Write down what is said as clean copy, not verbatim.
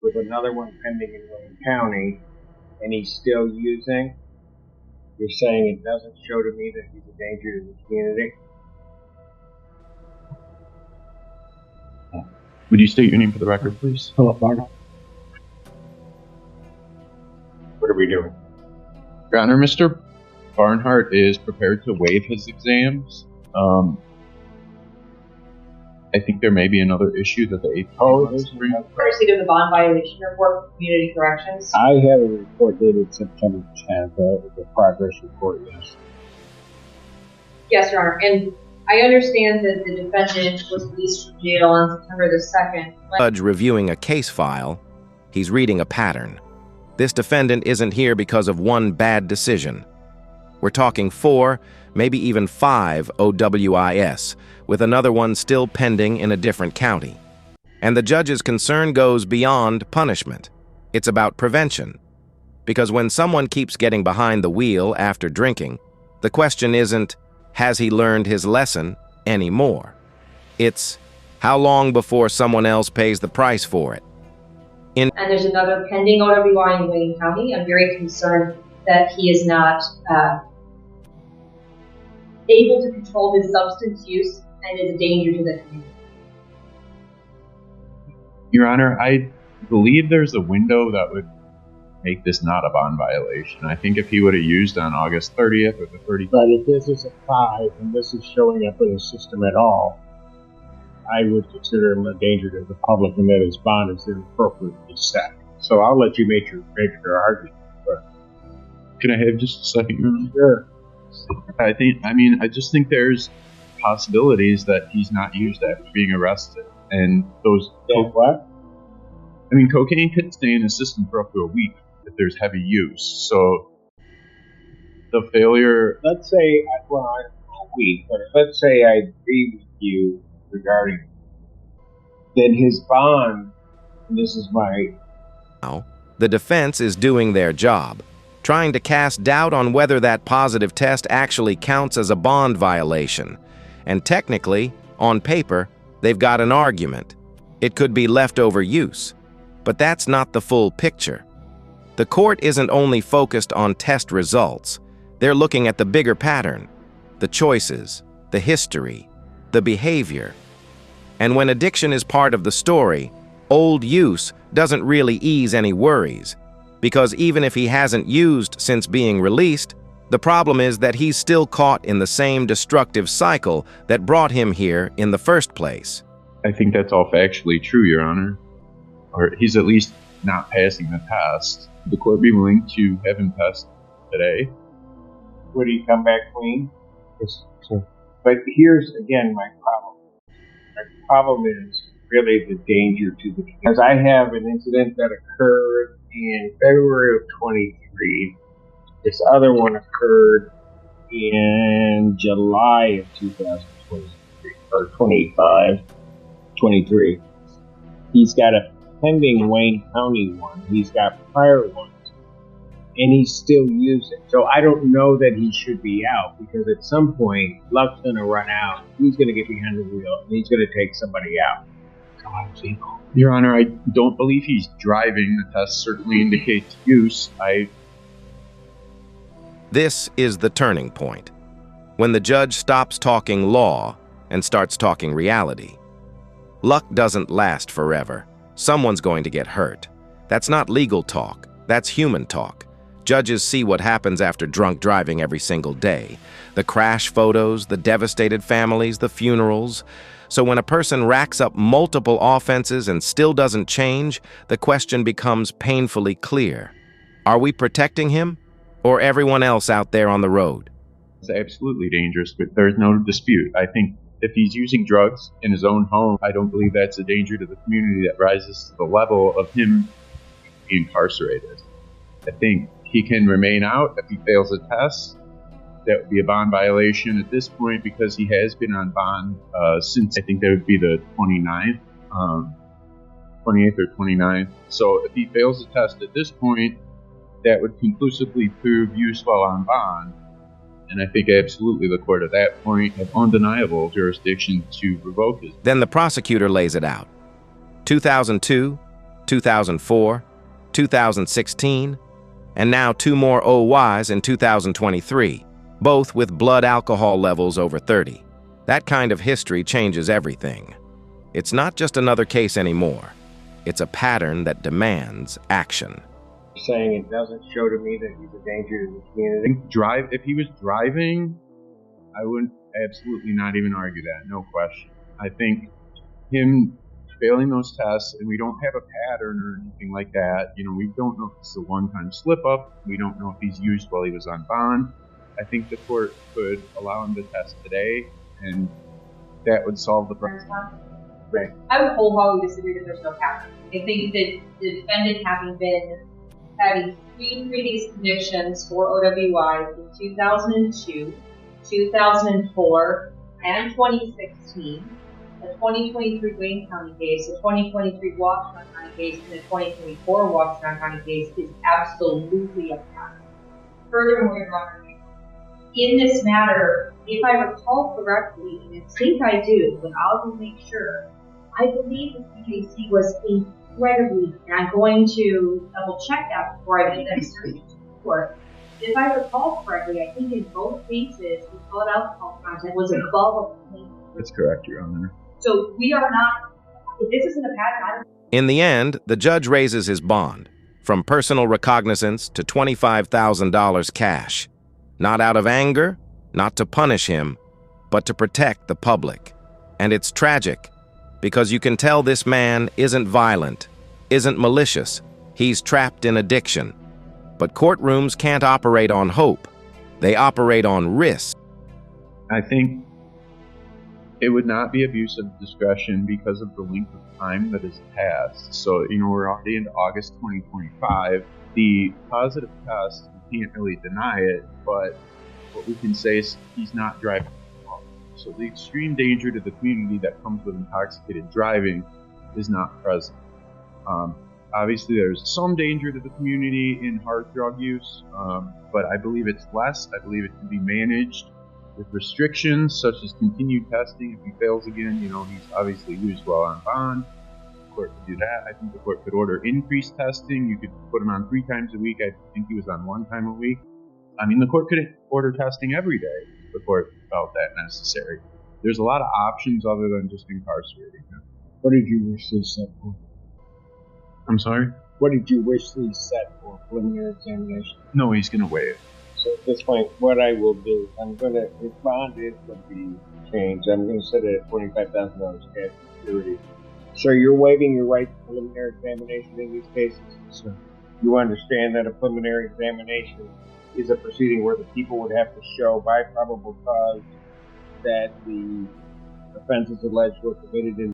with another one pending in Wayne County, and he's still using, you're saying it doesn't show to me that he's a danger to the community? Would you state your name for the record, please? Philip Barnhart. What are we doing? Your Honor, Mr. Barnhart is prepared to waive his exams. I think there may be another issue that the AP wants to bring up. Receipt of the bond violation report for community corrections. I have a report dated September 10th, the progress report, yes. Yes, Your Honor. And I understand that the defendant was released from jail on September the 2nd. Judge reviewing a case file, he's reading a pattern. This defendant isn't here because of one bad decision. We're talking 4, maybe even 5 OWIS, with another one still pending in a different county. And the judge's concern goes beyond punishment. It's about prevention. Because when someone keeps getting behind the wheel after drinking, the question isn't, has he learned his lesson anymore? It's, how long before someone else pays the price for it? And there's another pending OWI in Wayne County. I'm very concerned that he is not able to control his substance use and is a danger to the community. Your Honor, I believe there's a window that would make this not a bond violation. I think if he would have used on August 30th or the 31st. But if this is a 5 and this is showing up in the system at all, I would consider him a danger to the public and that his bond is inappropriately set. So I'll let you make your argument. But can I have just a second, Your Honor? Sure. I just think there's possibilities that he's not used after being arrested. And those... What? I mean, cocaine could stay in the system for up to a week if there's heavy use. So the failure... Let's say, well, I don't know, a week, but let's say I agree with you regarding then his bond, and this is my... Now, the defense is doing their job, trying to cast doubt on whether that positive test actually counts as a bond violation. And technically, on paper, they've got an argument. It could be leftover use. But that's not the full picture. The court isn't only focused on test results. They're looking at the bigger pattern, the choices, the history, the behavior. And when addiction is part of the story, old use doesn't really ease any worries, because even if he hasn't used since being released, the problem is that he's still caught in the same destructive cycle that brought him here in the first place. I think that's all factually true, Your Honor. Or he's at least not passing the test. Would the court be willing to have him test today? Would he come back clean? Yes, sir. But here's, again, my problem. My problem is really the danger to the... Because I have an incident that occurred in February of 23. This other one occurred in July of 2023, or 23. He's got a pending Wayne County one. He's got prior ones. And he's still using. So I don't know that he should be out, because at some point, luck's going to run out. He's going to get behind the wheel, and he's going to take somebody out. Your Honor, I don't believe he's driving. The test certainly indicates use. This is the turning point, when the judge stops talking law and starts talking reality. Luck doesn't last forever. Someone's going to get hurt. That's not legal talk. That's human talk. Judges see what happens after drunk driving every single day. The crash photos, the devastated families, the funerals. So when a person racks up multiple offenses and still doesn't change, the question becomes painfully clear. Are we protecting him or everyone else out there on the road? It's absolutely dangerous, but there's no dispute. I think if he's using drugs in his own home, I don't believe that's a danger to the community that rises to the level of him being incarcerated. I think he can remain out if he fails a test. That would be a bond violation at this point, because he has been on bond since, I think that would be the 28th or 29th. So if he fails a test at this point, that would conclusively prove use while on bond. And I think absolutely the court at that point had undeniable jurisdiction to revoke his. Then the prosecutor lays it out. 2002, 2004, 2016, and now 2 more OYs in 2023, both with blood alcohol levels over 30. That kind of history changes everything. It's not just another case anymore. It's a pattern that demands action. Saying it doesn't show to me that he's a danger to the community. If he was driving, I would absolutely not even argue that, no question. I think him failing those tests, and we don't have a pattern or anything like that. We don't know if it's a one-time slip-up. We don't know if he's used while he was on bond. I think the court could allow him to test today, and that would solve the problem. Right. I would wholeheartedly disagree that there's no pattern. I think that the defendant having 3 previous convictions for OWI in 2002, 2004, and 2016, a 2023 Wayne County case, a 2023 Washington County case, and a 2024 Washington County case is absolutely a pattern. Furthermore, Your Honor, in this matter, if I recall correctly, and I think I do, but I'll make sure, I believe the CAC was incredibly, and I'm going to double check that before I make that assertion to the court. If I recall correctly, I think in both cases, the blood alcohol content was above a point. That's correct, Your Honor. So we are not, if this isn't a pattern, I don't. In the end, the judge raises his bond, from personal recognizance to $25,000 cash. Not out of anger, not to punish him, but to protect the public. And it's tragic, because you can tell this man isn't violent, isn't malicious. He's trapped in addiction. But courtrooms can't operate on hope. They operate on risk. I think it would not be abuse of discretion because of the length of time that has passed. So, we're already into August 2025. The positive test, you can't really deny it, but what we can say is he's not driving alone. So the extreme danger to the community that comes with intoxicated driving is not present. Obviously, there's some danger to the community in hard drug use, but I believe it's less. I believe it can be managed with restrictions such as continued testing. If he fails again, he's obviously used while on bond. The court could do that. I think the court could order increased testing. You could put him on 3 times a week. I think he was on 1 time a week. The court could order testing every day if the court felt that necessary. There's a lot of options other than just incarcerating him. What did you wish these set for? I'm sorry? What did you wish these set for? Preliminary examination? No, he's going to waive. So at this point, what I will do, I'm going to, if bond is going to be changed, I'm going to set it at $25,000 cash security. So you're waiving your right to preliminary examination in these cases? Sir. You understand that a preliminary examination is a proceeding where the people would have to show by probable cause that the offenses alleged were committed in